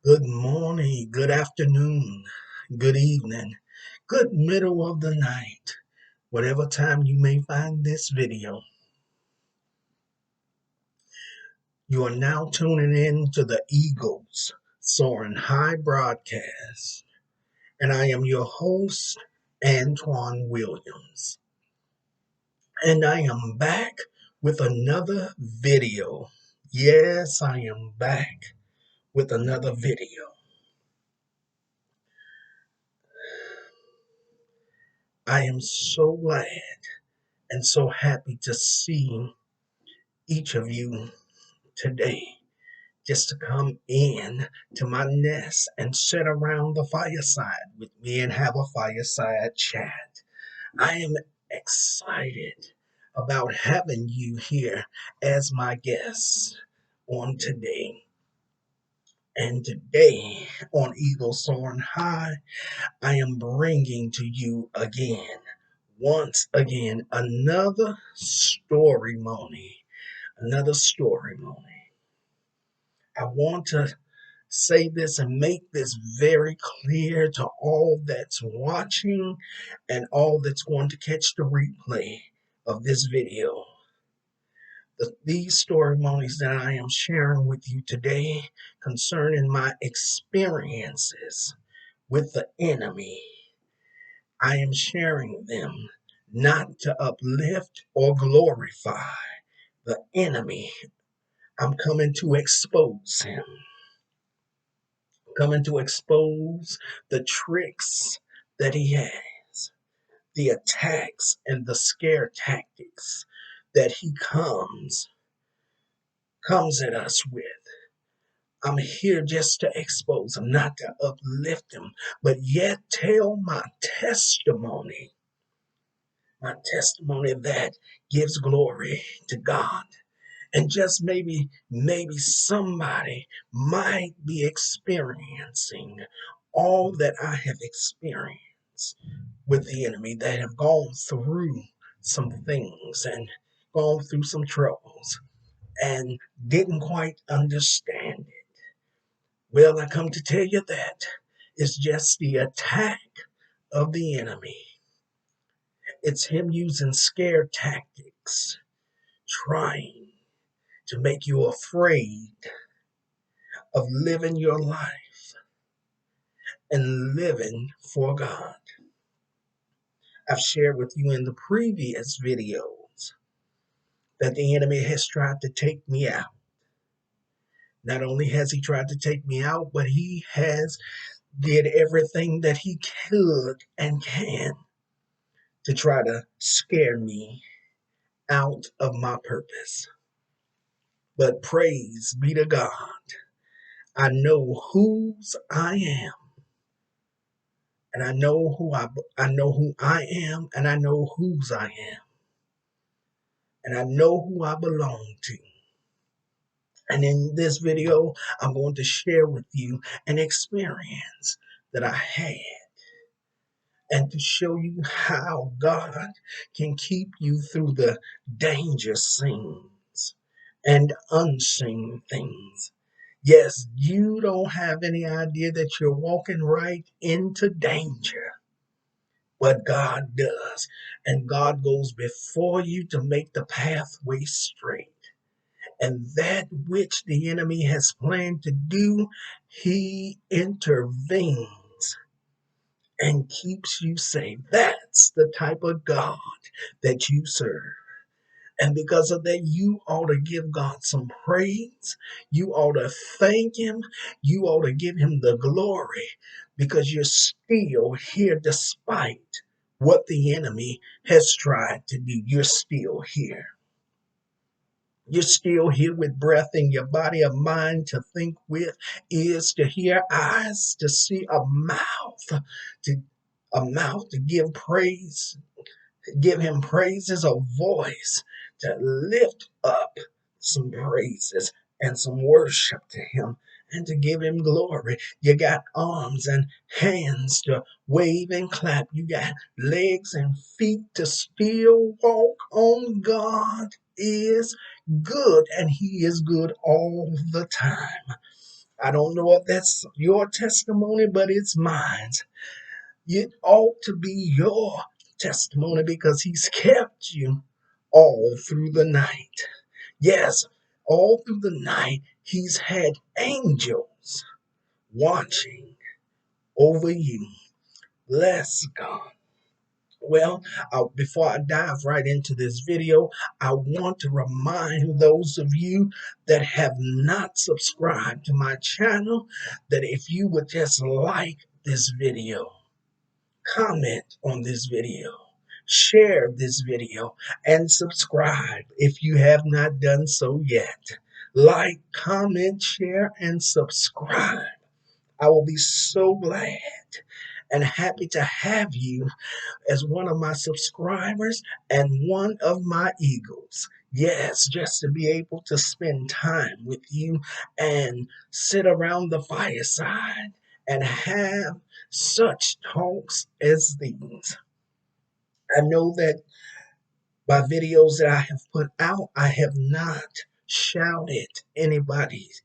Good morning, good afternoon, good evening, good middle of the night, whatever time you may find this video. You are now tuning in to the Eagles Soaring High broadcast, and I am your host, Antoine Williams. And I am back with another video. Yes, I am back with another video. I am so glad and so happy to see each of you today just to come in to my nest and sit around the fireside with me and have a fireside chat. I am excited about having you here as my guest on today. And today on Eagle Soaring High, I am bringing to you again, once again, another story. I want to say this and make this very clear to all that's watching and all that's going to catch the replay of this video. These stories that I am sharing with you today concerning my experiences with the enemy, I am sharing them not to uplift or glorify the enemy. I'm coming to expose him, coming to expose the tricks that he has, the attacks and the scare tactics that he comes at us with. I'm here just to expose him, not to uplift him, but yet tell my testimony that gives glory to God. And just maybe somebody might be experiencing all that I have experienced with the enemy, that have gone through some things and gone through some troubles and didn't quite understand it. Well, I come to tell you that it's just the attack of the enemy. It's him using scare tactics, trying to make you afraid of living your life and living for God. I've shared with you in the previous videos that the enemy has tried to take me out. Not only has he tried to take me out, but he has did everything that he could and can to try to scare me out of my purpose. But praise be to God. I know whose I am, and I know who I am, and I know whose I am, and I know who I belong to. And in this video, I'm going to share with you an experience that I had and to show you how God can keep you through the danger scenes and unseen things. Yes, you don't have any idea that you're walking right into danger, but God does. And God goes before you to make the pathway straight. And that which the enemy has planned to do, he intervenes and keeps you safe. That's the type of God that you serve. And because of that, you ought to give God some praise. You ought to thank Him. You ought to give Him the glory because you're still here despite what the enemy has tried to do. You're still here. You're still here with breath in your body, a mind to think with, ears to hear, eyes to see, to a mouth to give praise, give him praises, a voice to lift up some praises and some worship to him and to give him glory. You got arms and hands to wave and clap. You got legs and feet to still walk on. God is good, and he is good all the time. I don't know if that's your testimony, but it's mine. It ought to be your testimony because he's kept you all through the night. Yes, all through the night, he's had angels watching over you. Bless God. Well, before I dive right into this video, I want to remind those of you that have not subscribed to my channel that if you would just like this video, comment on this video, share this video, and subscribe if you have not done so yet. Like, comment, share, and subscribe. I will be so glad and happy to have you as one of my subscribers and one of my eagles. Yes, just to be able to spend time with you and sit around the fireside and have such talks as these. I know that by videos that I have put out, I have not shouted anybody's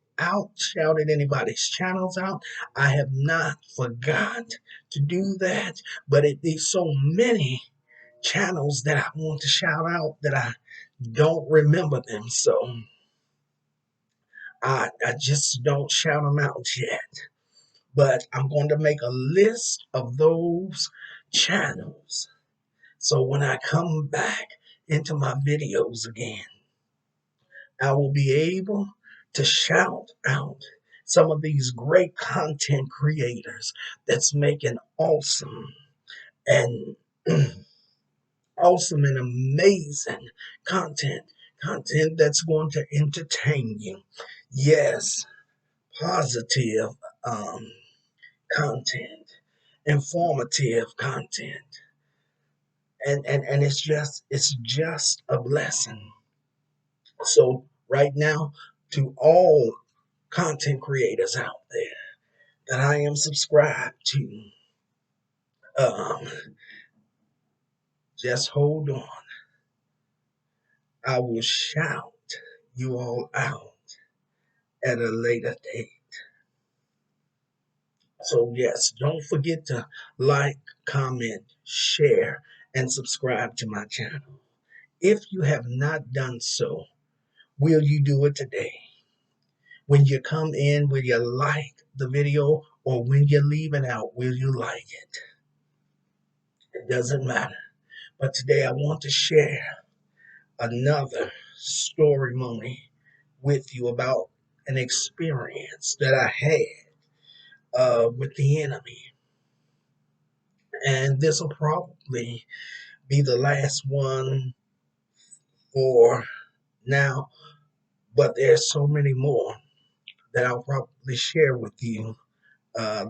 channels out. I have not forgot to do that, but it is so many channels that I want to shout out that I don't remember them. So I just don't shout them out yet. But I'm going to make a list of those channels. So when I come back into my videos again, I will be able to shout out some of these great content creators that's making and awesome and amazing content, content that's going to entertain you. Yes, positive um, content, informative content, and it's just a blessing. So right now, to all content creators out there that I am subscribed to, um, just hold on. I will shout you all out at a later date. So, yes, don't forget to like, comment, share, and subscribe to my channel. If you have not done so, will you do it today? When you come in, will you like the video? Or when you leave it out, will you like it? It doesn't matter. But today I want to share another story with you about an experience that I had with the enemy. And this will probably be the last one for now, but there's so many more that I'll probably share with you uh,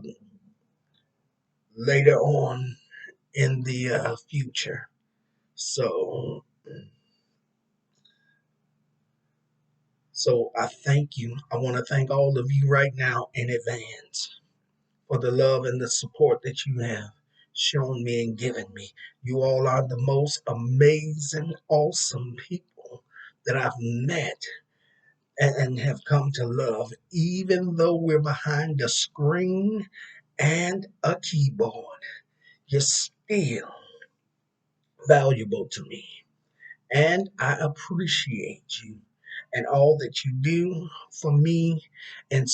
later on in the future. So, so I thank you. I want to thank all of you right now in advance for the love and the support that you have shown me and given me. You all are the most amazing, awesome people that I've met and have come to love, even though we're behind a screen and a keyboard. You're still valuable to me, and I appreciate you and all that you do for me and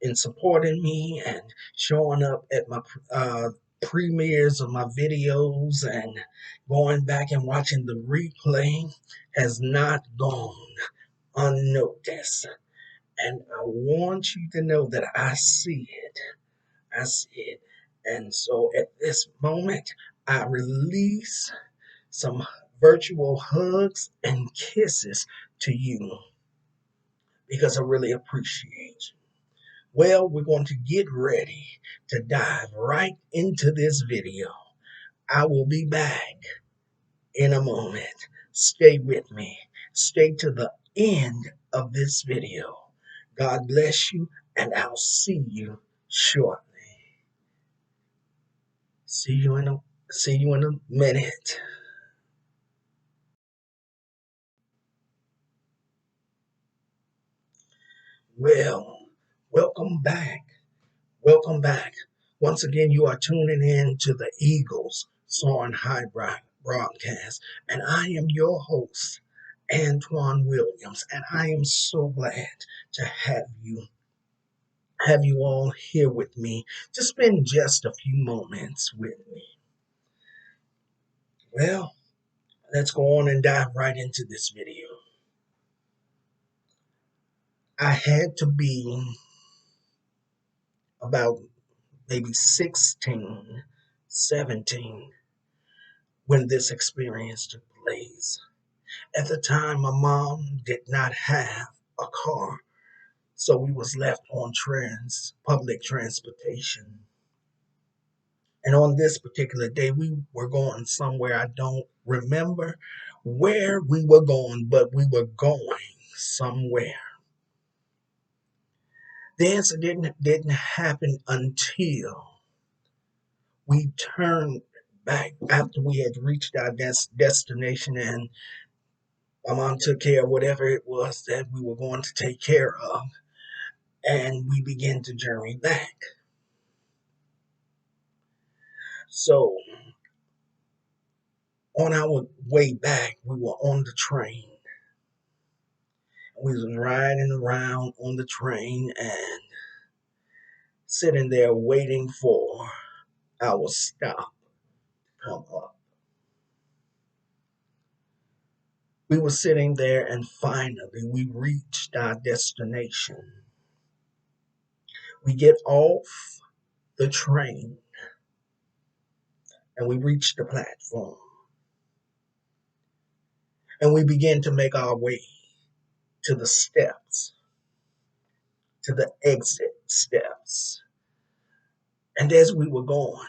in supporting me and showing up at my premieres of my videos and going back and watching the replay has not gone unnoticed. And I want you to know that I see it. I see it. And so at this moment, I release some virtual hugs and kisses to you because I really appreciate you. Well, we're going to get ready to dive right into this video. I will be back in a moment. Stay with me. Stay to the end of this video. God bless you, and I'll see you shortly. See you in a minute. Well, Welcome back. Welcome back. Once again, you are tuning in to the Eagles Soaring High broadcast, and I am your host, Antoine Williams, and I am so glad to have you all here with me to spend just a few moments with me. Well, let's go on and dive right into this video. I had to be about maybe 16, 17 when this experience took place. At the time, my mom did not have a car, so we was left on public transportation. And on this particular day, we were going somewhere. I don't remember where we were going, but we were going somewhere. The incident didn't happen until we turned back after we had reached our destination, and my mom took care of whatever it was that we were going to take care of, and we began to journey back. So on our way back, we were on the train. We was riding around on the train and sitting there waiting for our stop to come up. We were sitting there, and finally we reached our destination. We get off the train and we reach the platform, and we begin to make our way to the steps, to the exit steps. And as we were going,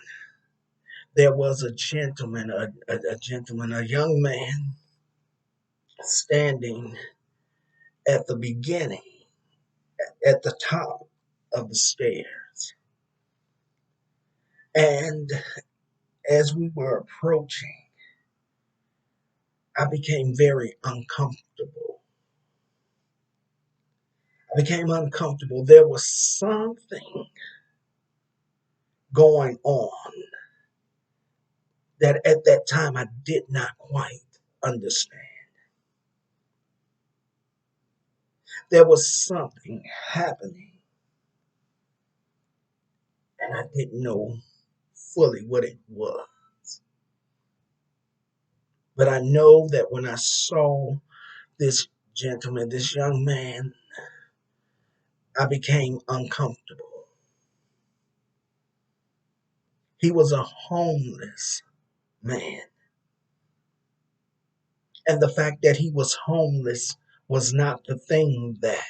there was a gentleman, a young man standing at the beginning, at the top of the stairs. And as we were approaching, I became very uncomfortable. I became uncomfortable. There was something going on that at that time I did not quite understand. There was something happening, and I didn't know fully what it was. But I know that when I saw this gentleman, this young man, I became uncomfortable. He was a homeless man. And the fact that he was homeless was not the thing that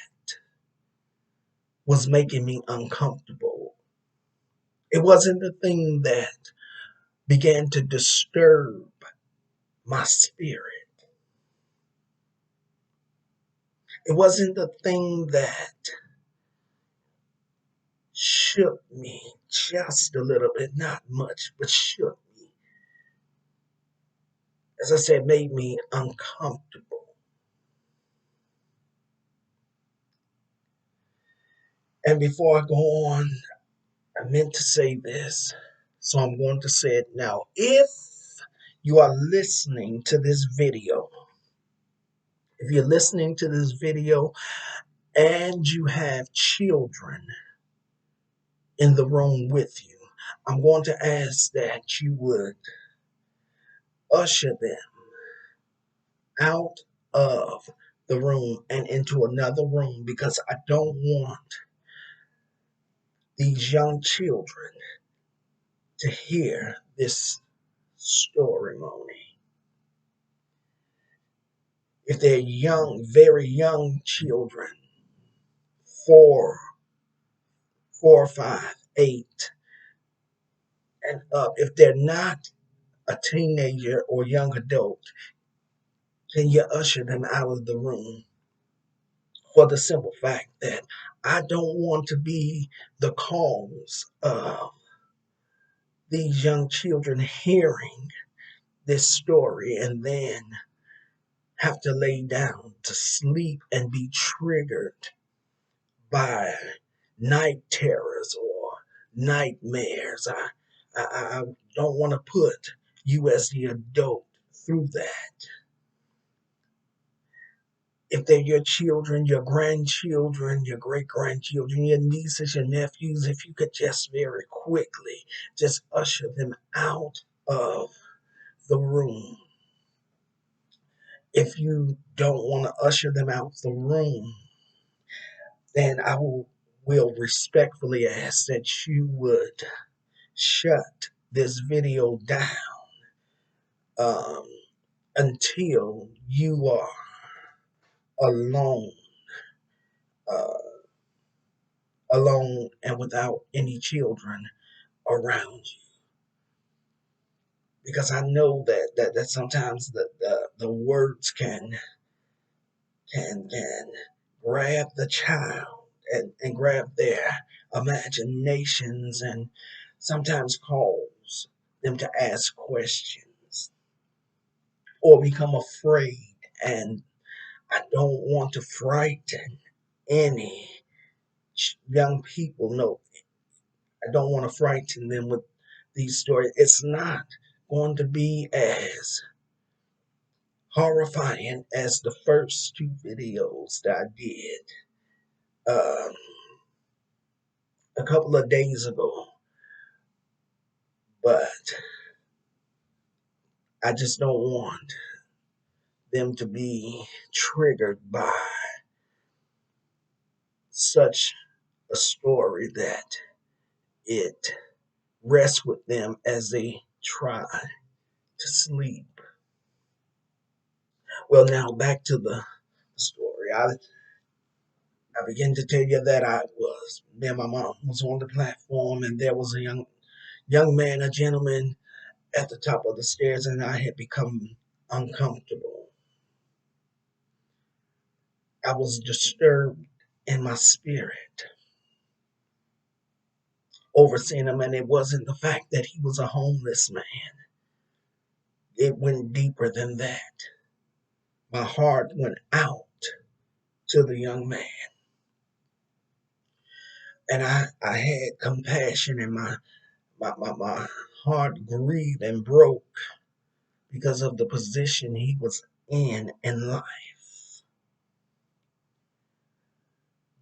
was making me uncomfortable. It wasn't the thing that began to disturb my spirit. It wasn't the thing that shook me just a little bit, not much, but shook me. As I said, made me uncomfortable. And before I go on, I meant to say this, so I'm going to say it now. If you are listening to this video, if you're listening to this video and you have children in the room with you, I'm going to ask that you would usher them out of the room and into another room, because I don't want these young children to hear this storimony. If they're young, very young children, four, 5, 8, and up, if they're not a teenager or young adult, can you usher them out of the room? For the simple fact that I don't want to be the cause of these young children hearing this story and then have to lay down to sleep and be triggered by night terrors or nightmares. I don't want to put you as the adult through that. If they're your children, your grandchildren, your great grandchildren, your nieces, your nephews, if you could just very quickly just usher them out of the room. If you don't want to usher them out the room, then I will respectfully ask that you would shut this video down um, until you are alone, uh, alone and without any children around you. Because I know that sometimes the words can grab the child and grab their imaginations and sometimes cause them to ask questions or become afraid. And I don't want to frighten any young people. No, I don't want to frighten them with these stories. It's not going to be as horrifying as the first two videos that I did um, a couple of days ago, but I just don't want them to be triggered by such a story that it rests with them as they try to sleep. Well, now back to the story. I began to tell you that me and my mom was on the platform, and there was a young man, a gentleman, at the top of the stairs, and I had become uncomfortable. I was disturbed in my spirit overseeing him, and it wasn't the fact that he was a homeless man. It went deeper than that. My heart went out to the young man, and I had compassion, and my heart grieved and broke because of the position he was in life.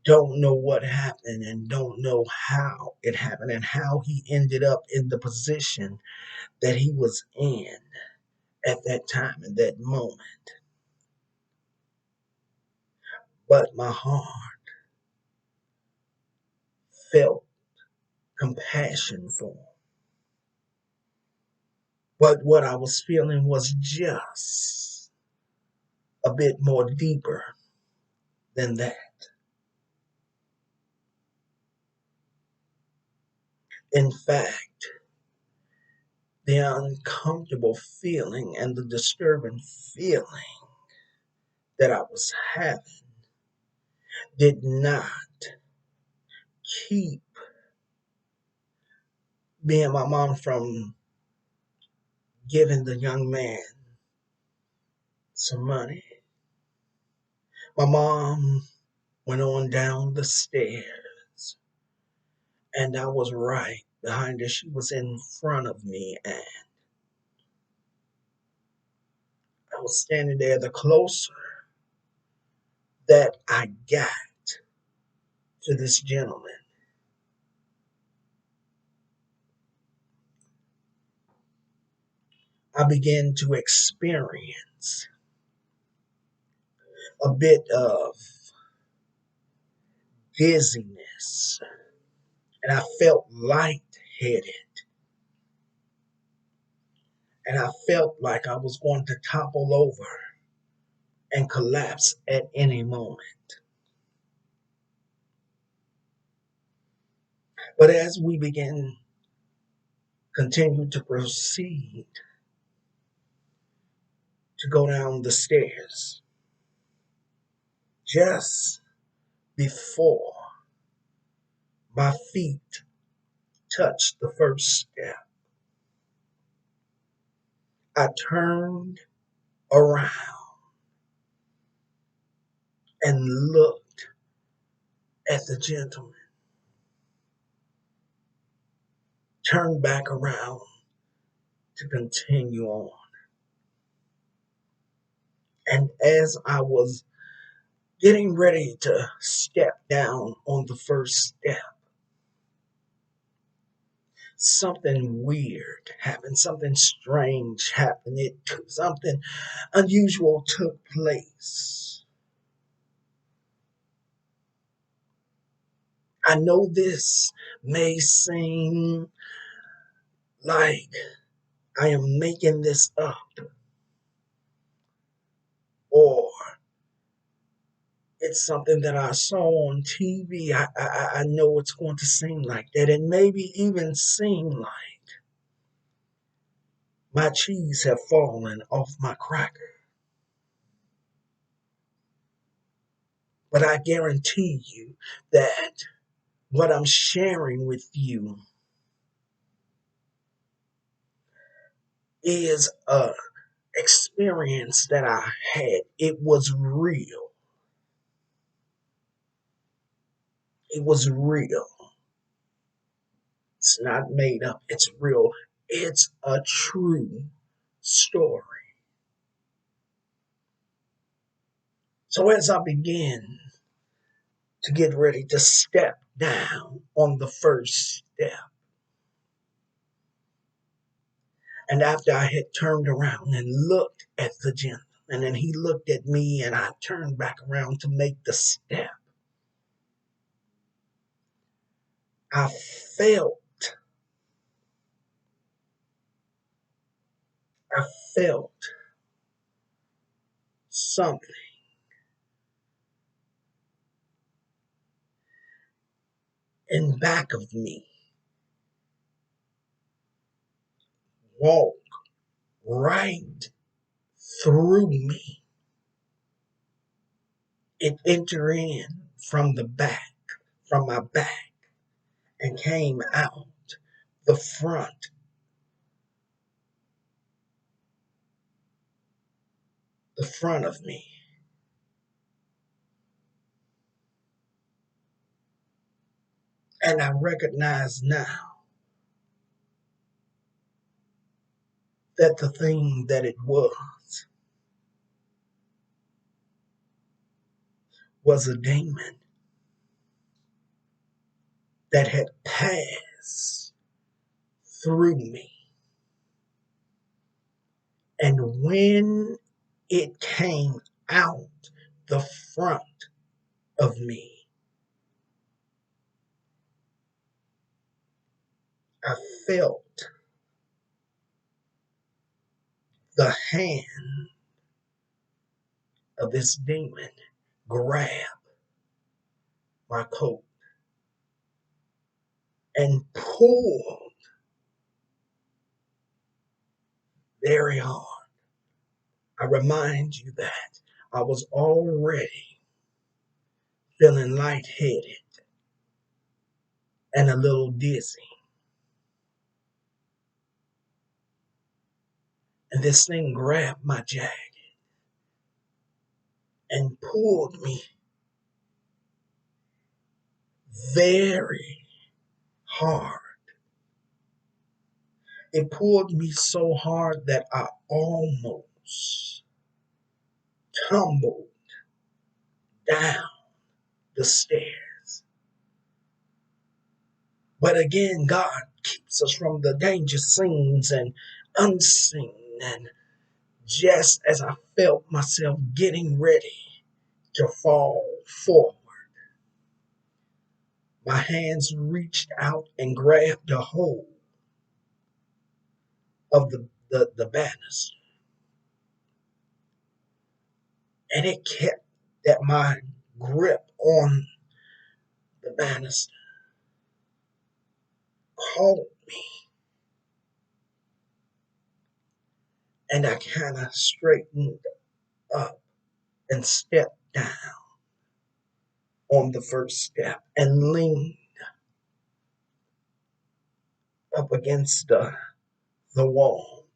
Don't know what happened and don't know how it happened and how he ended up in the position that he was in at that time, in that moment. But my heart felt compassion for him. But what I was feeling was just a bit more deeper than that. In fact, the uncomfortable feeling and the disturbing feeling that I was having did not keep me and my mom from giving the young man some money. My mom went on down the stairs, and I was right behind her. She was in front of me, and I was standing there. The closer that I got to this gentleman, I began to experience a bit of dizziness, and I felt lightheaded, and I felt like I was going to topple over and collapse at any moment. But as we began, continue to proceed to go down the stairs, just before my feet touched the first step, I turned around and looked at the gentleman. turned back around to continue on. And as I was getting ready to step down on the first step, something weird happened, something strange happened. Something unusual took place. I know this may seem like I am making this up, or it's something that I saw on TV. I know it's going to seem like that, and maybe even seem like my cheese have fallen off my cracker. But I guarantee you that what I'm sharing with you is a experience that I had. It was real. It was real. It's not made up. It's real. It's a true story. So as I begin to get ready to step down on the first step, and after I had turned around and looked at the gentleman, and then he looked at me, and I turned back around to make the step, I felt, I felt something in back of me walk right through me. It entered in from the back, from my back, and came out the front of me. And I recognize now that the thing that it was a demon that had passed through me. And when it came out the front of me, I felt the hand of this demon grab my coat and pulled very hard. I remind you that I was already feeling lightheaded and a little dizzy. And this thing grabbed my jacket and pulled me very hard. It pulled me so hard that I almost tumbled down the stairs. But again, God keeps us from the danger scenes and unseen. And just as I felt myself getting ready to fall forward, my hands reached out and grabbed a hold of the banister. And it kept that my grip on the banister caught me. And I kind of straightened up and stepped down on the first step and leaned up against the wall.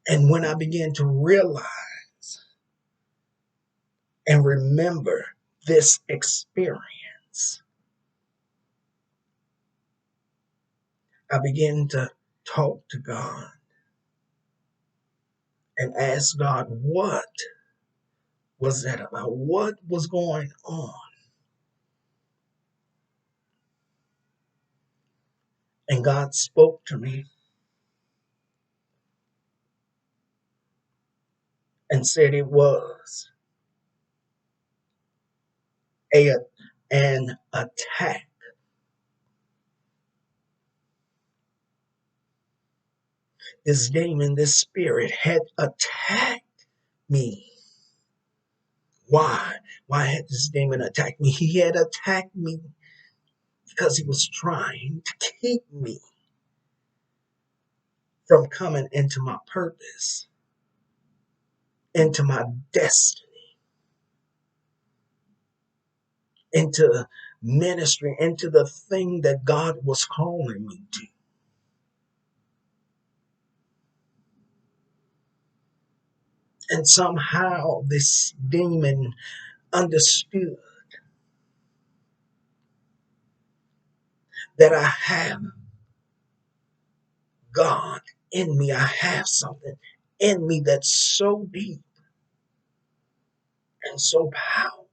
And when I began to realize and remember this experience, I began to talk to God and ask God, what was that about? What was going on? And God spoke to me and said it was a an attack. This demon, this spirit had attacked me. Why? Why had this demon attacked me? He had attacked me because he was trying to keep me from coming into my purpose, into my destiny, into ministry, into the thing that God was calling me to. And somehow this demon understood that I have God in me. I have something in me that's so deep and so powerful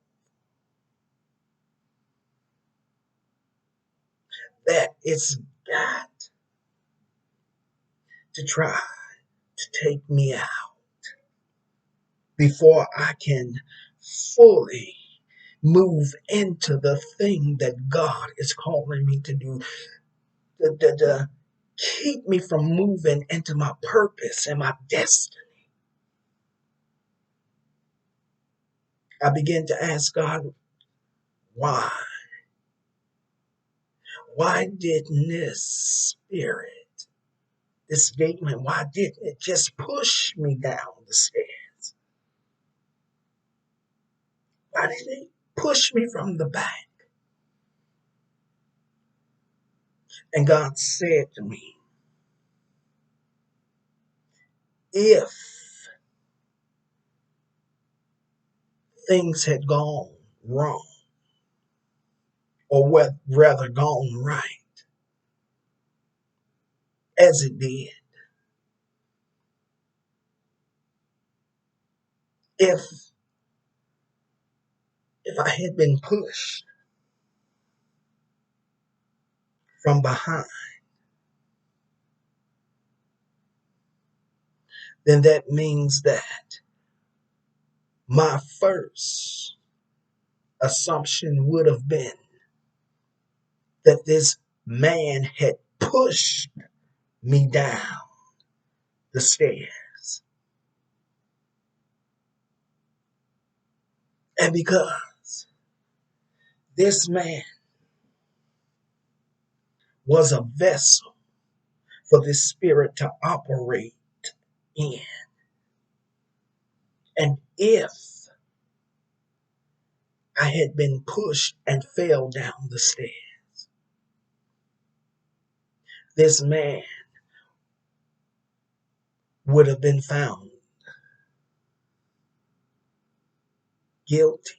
that it's got to try to take me out before I can fully move into the thing that God is calling me to do, to keep me from moving into my purpose and my destiny. I began to ask God, why? Why didn't this spirit, this demon, why didn't it just push me down the stairs? Why didn't it push me from the back? And God said to me, if things had gone wrong, or rather gone right, as it did, if I had been pushed from behind, then that means that my first assumption would have been that this man had pushed me down the stairs. And because this man was a vessel for this spirit to operate in, and if I had been pushed and fell down the stairs, this man would have been found guilty.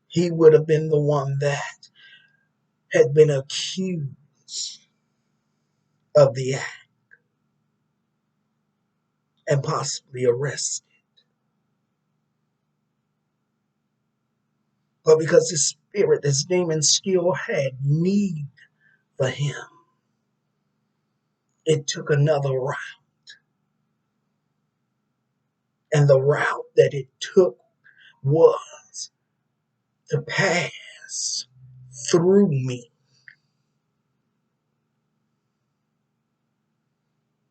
He would have been the one that had been accused of the act and possibly arrested. But because this spirit, this demon still had need for him, it took another route. And the route that it took was to pass through me.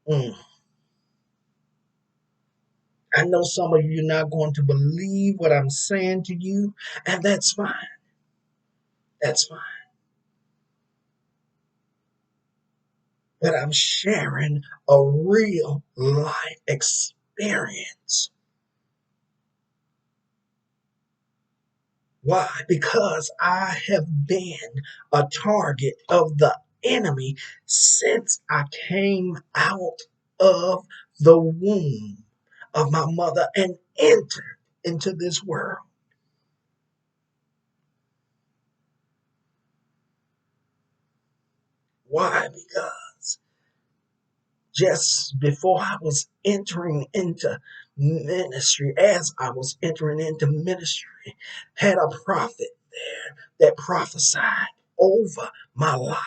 Mm. I know some of you are not going to believe what I'm saying to you, and that's fine. That's fine. But I'm sharing a real life experience. Why? Because I have been a target of the enemy since I came out of the womb of my mother and entered into this world. Why? Because just before I was entering into ministry, as I was entering into ministry, had a prophet there that prophesied over my life.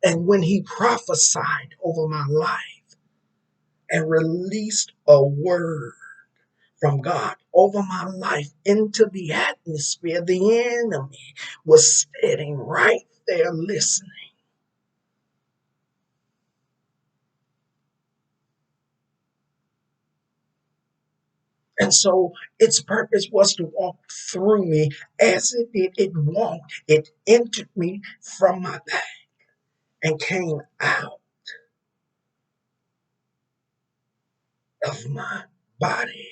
And when he prophesied over my life and released a word from God over my life into the atmosphere, the enemy was sitting right there listening. And so its purpose was to walk through me as it did. It walked, it entered me from my back and came out of my body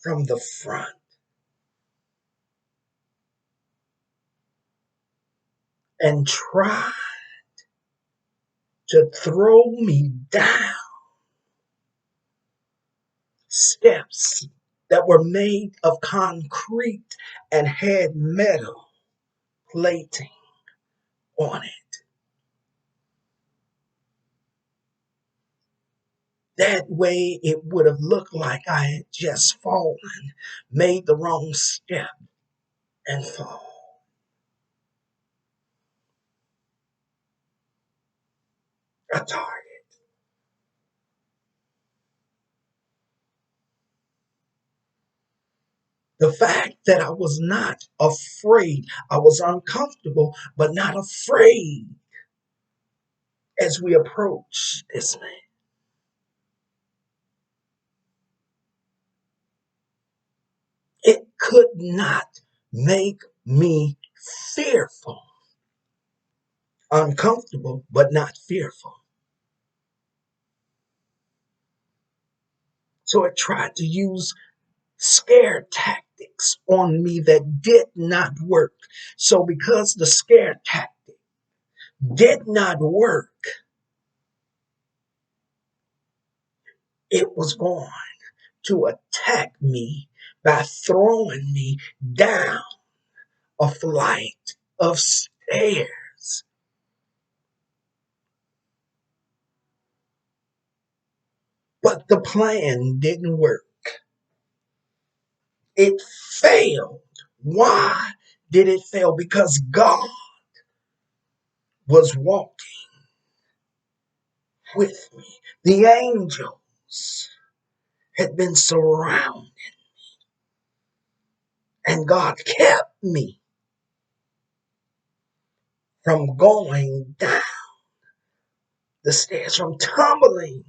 from the front and tried to throw me down steps that were made of concrete and had metal plating on it. That way it would have looked like I had just fallen, made the wrong step, and fall. A target. The fact that I was not afraid, I was uncomfortable, but not afraid as we approached this man. It could not make me fearful. Uncomfortable, but not fearful. So it tried to use scare tactics on me that did not work. So because the scare tactic did not work, it was going to attack me by throwing me down a flight of stairs. But the plan didn't work. It failed. Why did it fail? Because God was walking with me. The angels had been surrounded, and God kept me from going down the stairs, from tumbling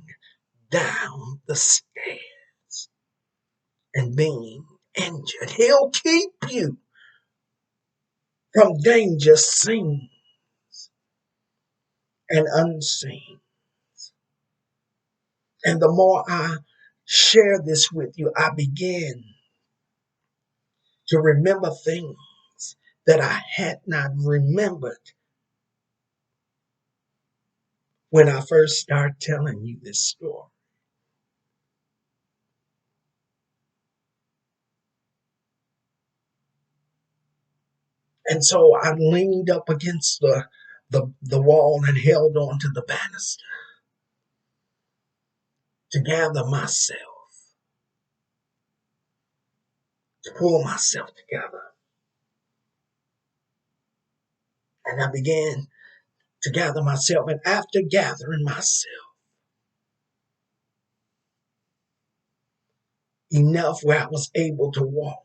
down the stairs and being injured. He'll keep you from danger seen and unseen. And the more I share this with you, I begin to remember things that I had not remembered when I first started telling you this story. And so I leaned up against the wall and held on to the banister to gather myself, to pull myself together. And I began to gather myself. And after gathering myself enough where I was able to walk,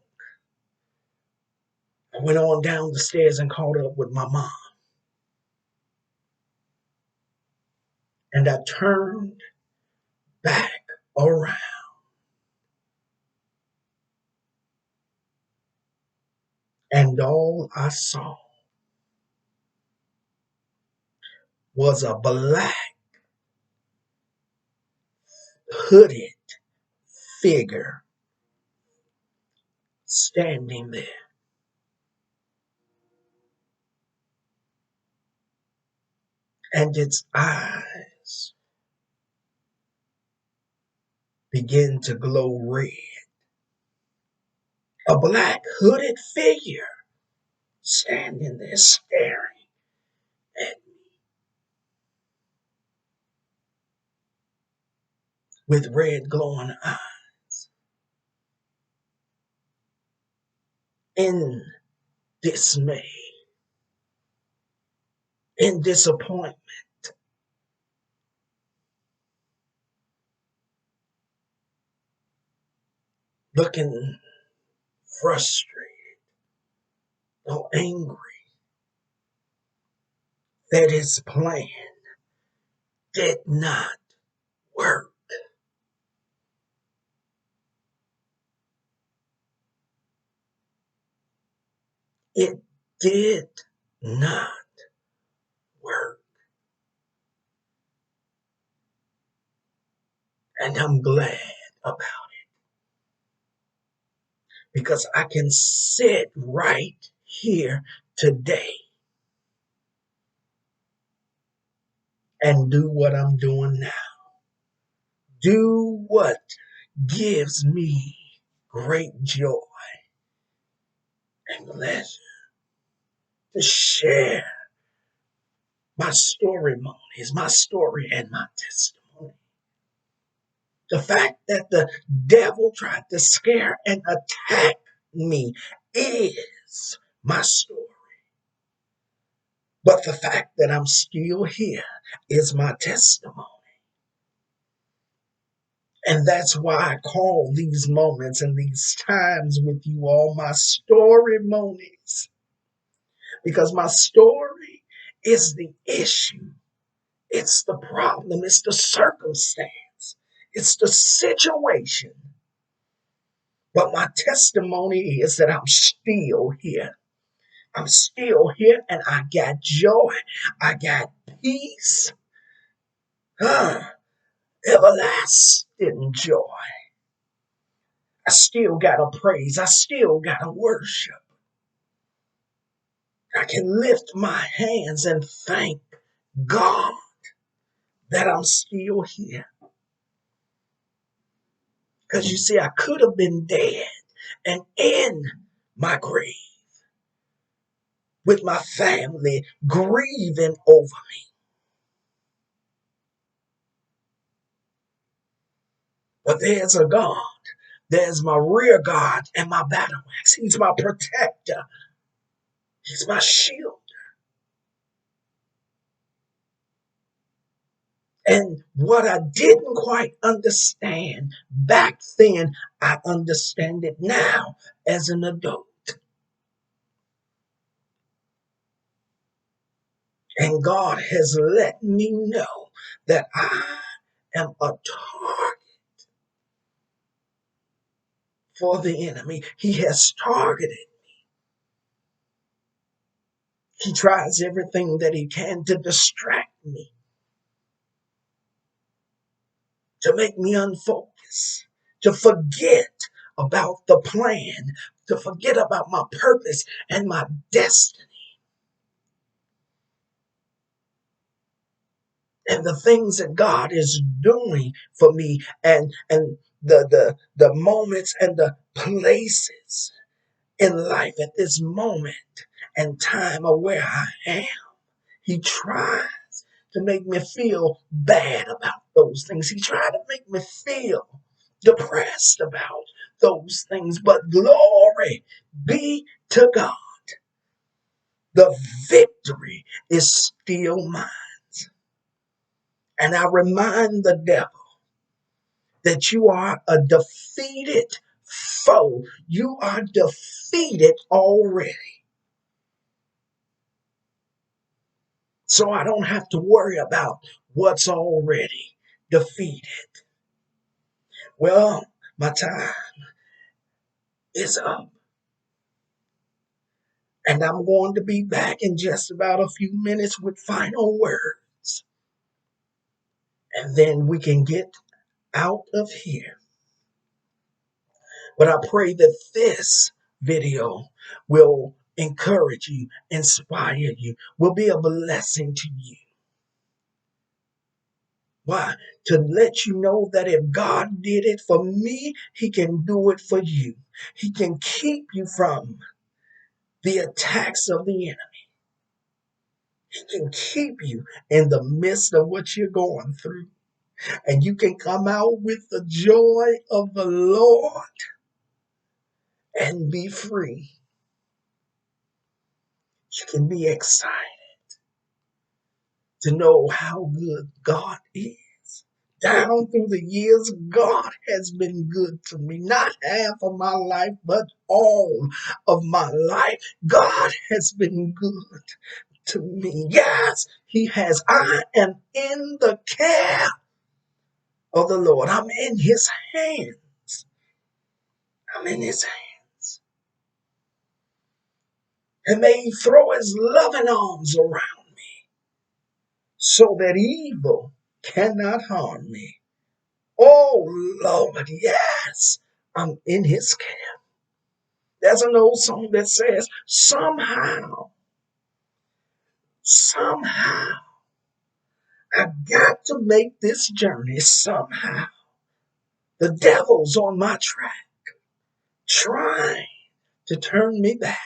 I went on down the stairs and caught up with my mom. And I turned back around. And all I saw was a black hooded figure standing there. And its eyes began to glow red. a black hooded figure standing there staring at me with red glowing eyes in dismay, in disappointment, looking frustrated, or angry that his plan did not work. It did not work. And I'm glad about it because I can sit right here today and do what I'm doing now. Do what gives me great joy and pleasure to share my story monies, my story and my testimony. The fact that the devil tried to scare and attack me is my story. But the fact that I'm still here is my testimony. And that's why I call these moments and these times with you all my story monies. Because my story is the issue, it's the problem, it's the circumstance, it's the situation. But my testimony is that I'm still here. I'm still here and I got joy. I got peace. Everlasting joy. I still got to praise. I still got to worship. I can lift my hands and thank God that I'm still here. Because you see, I could have been dead and in my grave with my family grieving over me. But there's a God. There's my rear guard and my battle axe. He's my protector. He's my shield. And what I didn't quite understand back then, I understand it now as an adult. And God has let me know that I am a target for the enemy. He has targeted. He tries everything that he can to distract me, to make me unfocused, to forget about the plan, to forget about my purpose and my destiny and the things that God is doing for me and the moments and the places in life at this moment and time of where I am. He tries to make me feel bad about those things. He tried to make me feel depressed about those things. But glory be to God. The victory is still mine. And I remind the devil that you are a defeated foe. You are defeated already. So I don't have to worry about what's already defeated. Well, my time is up. And I'm going to be back in just about a few minutes with final words. And then we can get out of here. But I pray that this video will encourage you, inspire you, will be a blessing to you. Why? To let you know that if God did it for me, he can do it for you. He can keep you from the attacks of the enemy. He can keep you in the midst of what you're going through. And you can come out with the joy of the Lord and be free. You can be excited to know how good God is. Down through the years, God has been good to me. Not half of my life, but all of my life. God has been good to me. Yes, He has. I am in the care of the Lord. I'm in His hands. I'm in His hands. And may He throw His loving arms around me so that evil cannot harm me. Oh, Lord, yes, I'm in His care. There's an old song that says, somehow, I've got to make this journey somehow. The devil's on my track, trying to turn me back.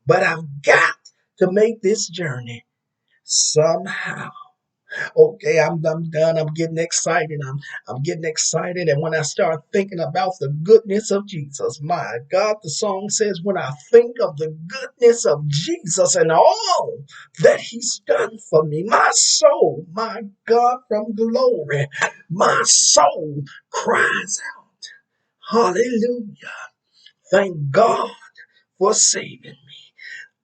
But I've got to make this journey somehow. Okay, I'm done. I'm getting excited. I'm getting excited. And when I start thinking about the goodness of Jesus, my God, the song says, when I think of the goodness of Jesus and all that He's done for me, my soul, my God, from glory, my soul cries out, hallelujah. Thank God for saving me.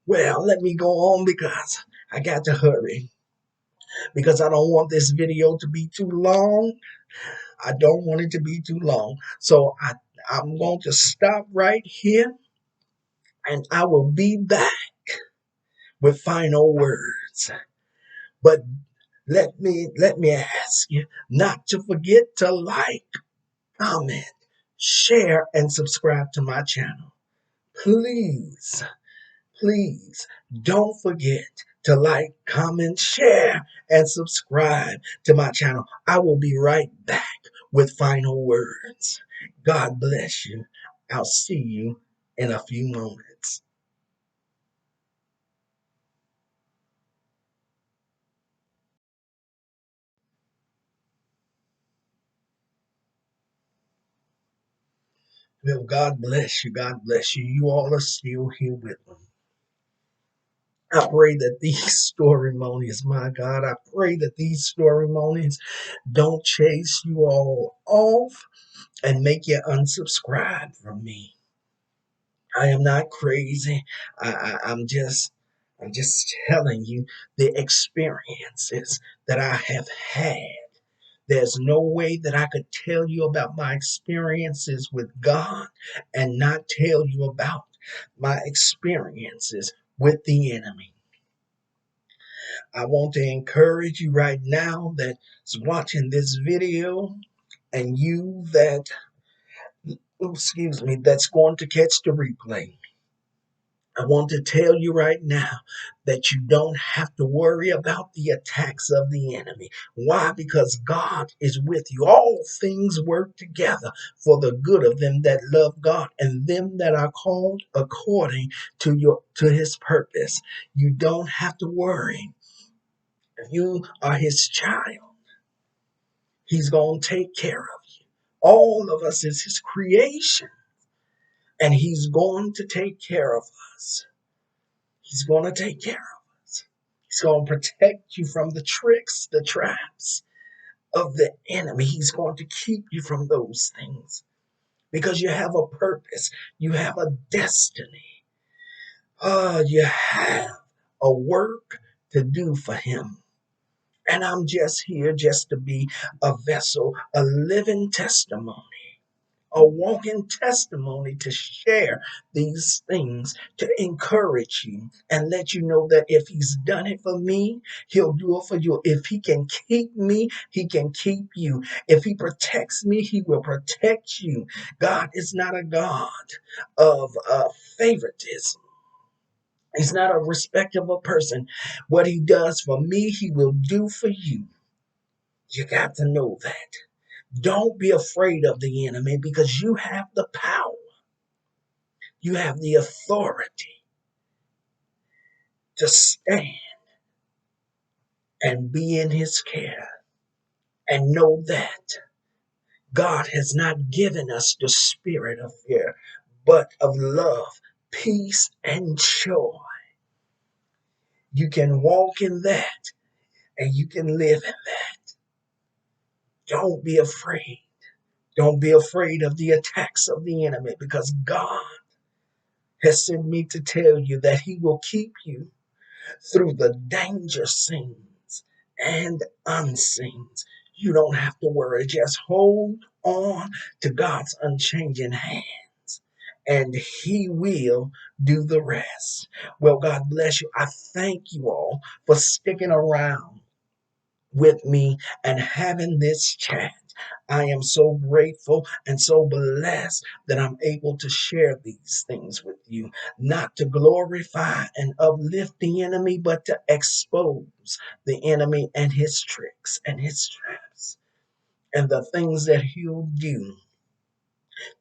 Well, let me go on because I got to hurry because I don't want this video to be too long. I don't want it to be too long. So I'm going to stop right here and I will be back with final words. But let me ask you not to forget to like, comment, share, and subscribe to my channel. Please. Please don't forget to like, comment, share, and subscribe to my channel. I will be right back with final words. God bless you. I'll see you in a few moments. Well, God bless you. God bless you. You all are still here with me. I pray that these storimonies, my God, I pray that these storimonies don't chase you all off and make you unsubscribe from me. I am not crazy. I'm just telling you the experiences that I have had. There's no way that I could tell you about my experiences with God and not tell you about my experiences with the enemy. I want to encourage you right now that's watching this video and you that, excuse me, that's going to catch the replay. I want to tell you right now that you don't have to worry about the attacks of the enemy. Why? Because God is with you. All things work together for the good of them that love God and them that are called according to his purpose. You don't have to worry. If you are his child, he's going to take care of you. All of us is his creation, and he's going to take care of us. He's going to take care of us. He's going to protect you from the tricks, the traps of the enemy. He's going to keep you from those things because you have a purpose. You have a destiny. You have a work to do for him. And I'm just here just to be a vessel, a living testimony, a walking testimony to share these things, to encourage you and let you know that if he's done it for me, he'll do it for you. If he can keep me, he can keep you. If he protects me, he will protect you. God is not a God of favoritism. He's not a respect of a person. What he does for me, he will do for you. You got to know that. Don't be afraid of the enemy because you have the power. You have the authority to stand and be in his care. And know that God has not given us the spirit of fear, but of love, peace, and joy. You can walk in that and you can live in that. Don't be afraid. Don't be afraid of the attacks of the enemy because God has sent me to tell you that he will keep you through the danger scenes and unseen. You don't have to worry. Just hold on to God's unchanging hands, and he will do the rest. Well, God bless you. I thank you all for sticking around with me and having this chat. I am so grateful and so blessed that I'm able to share these things with you, not to glorify and uplift the enemy, but to expose the enemy and his tricks and his traps and the things that he'll do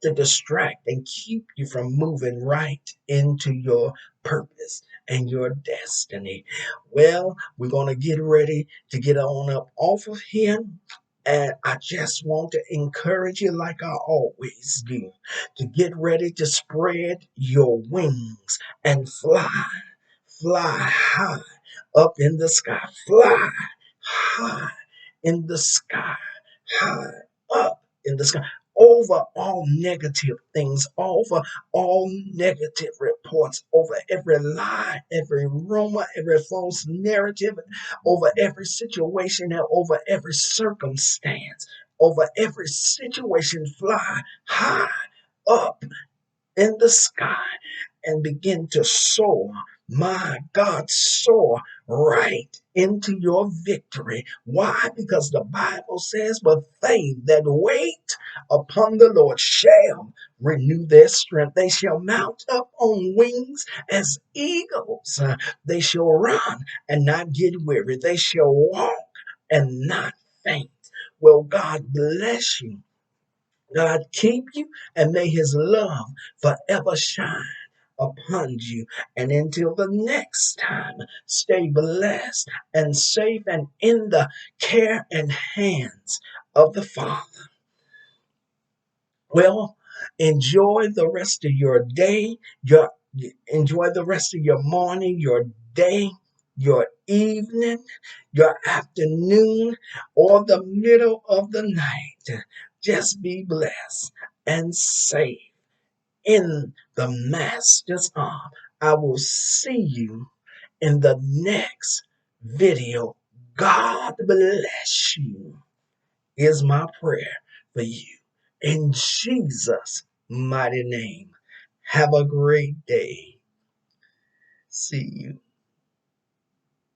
to distract and keep you from moving right into your purpose and your destiny. Well, we're going to get ready to get on up off of here. And I just want to encourage you, like I always do, to get ready to spread your wings and fly. Fly high up in the sky. Fly high in the sky. High up in the sky. Over all negative things, over all negative reports, over every lie, every rumor, every false narrative, over every situation, and over every circumstance, over every situation. Fly high up in the sky and begin to soar. My God, soar right into your victory. Why? Because the Bible says, but they that wait upon the Lord shall renew their strength. They shall mount up on wings as eagles. They shall run and not get weary. They shall walk and not faint. Well, God bless you. God keep you and may his love forever shine upon you. And until the next time, stay blessed and safe and in the care and hands of the Father. Well, enjoy the rest of your day, enjoy the rest of your morning, your day, your evening, your afternoon, or the middle of the night. Just be blessed and safe in the Master's arm. I will see you in the next video. God bless you, is my prayer for you. In Jesus' mighty name. Have a great day. See you.